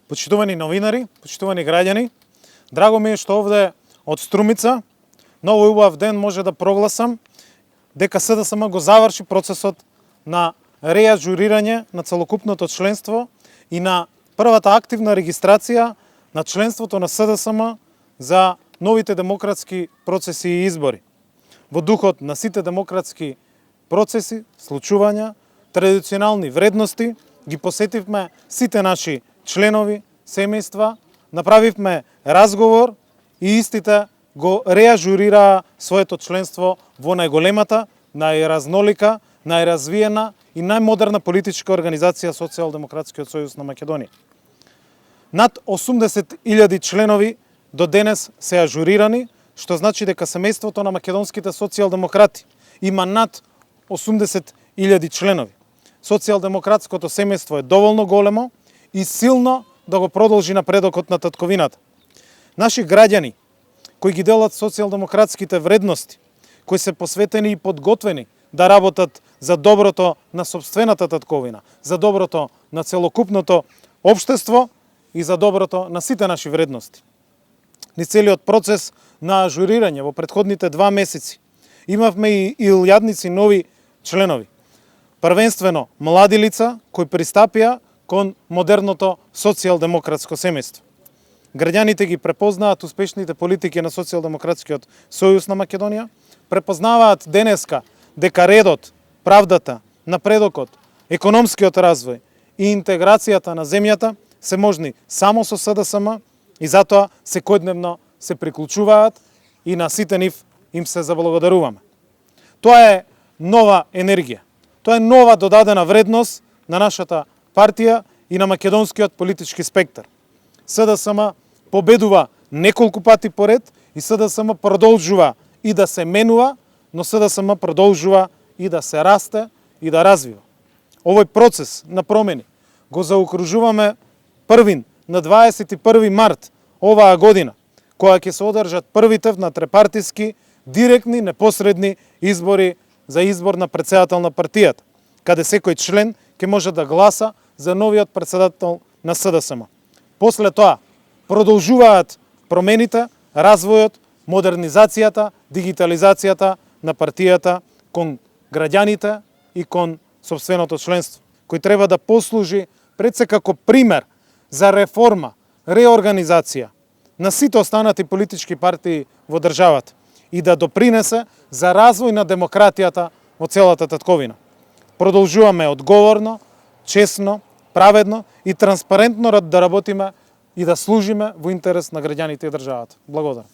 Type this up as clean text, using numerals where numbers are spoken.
Почитувани новинари, почитувани граѓани, драго ми е што овде од Струмица, ново убав ден може да прогласам дека СДСМ го заврши процесот на реажурирање на целокупното членство и на првата активна регистрација на членството на СДСМ за новите демократски процеси и избори. Во духот на сите демократски процеси, случувања, традиционални вредности, ги посетивме сите наши членови, семејства, направивме разговор и истите го реажурираа своето членство во најголемата, најразнолика, најразвиена и најмодерна политичка организација Социјалдемократскиот сојуз на Македонија. Над 80.000 членови до денес се ажурирани, што значи дека семејството на македонските социјалдемократи има над 80.000 членови. Социјалдемократското семејство е доволно големо и силно да го продолжи напредокот на татковината. Наши граѓани кои ги делат социјалдемократските вредности, кои се посветени и подготвени да работат за доброто на сопствената татковина, за доброто на целокупното општество и за доброто на сите наши вредности. Низ целиот процес на ажурирање во претходните 2 месеци имавме и илјадници нови членови. Првенствено млади лица кои пристапија кон модерното социјалдемократско семејство. Граѓаните ги препознаат успешните политики на Социјалдемократскиот сојуз на Македонија, препознаваат денеска дека редот, правдата, напредокот, економскиот развој и интеграцијата на земјата се можни само со СДСМ и затоа секојдневно се приклучуваат и на сите нив им се заблагодаруваме. Тоа е нова енергија. Тоа е нова додадена вредност на нашата партија и на македонскиот политички спектар. СДСМ победува неколку пати поред и СДСМ продолжува и да се менува, но СДСМ продолжува и да се расте и да развива. Овој процес на промени го заокружуваме првин на 21 март оваа година, која ќе се одржат првите внатрепартиски, директни, непосредни избори за избор на претседател на партијата, каде секој член ќе може да гласа за новиот претседател на СДСМ. После тоа продолжуваат промените, развојот, модернизацијата, дигитализацијата на партијата кон граѓаните и кон сопственото членство, кој треба да послужи пред се како пример за реформа, реорганизација на сите останати политички партии во државата и да допринесе за развој на демократијата во целата татковина. Продолжуваме одговорно, честно, праведно и транспарентно да работиме и да служиме во интерес на граѓаните и државата. Благодарам.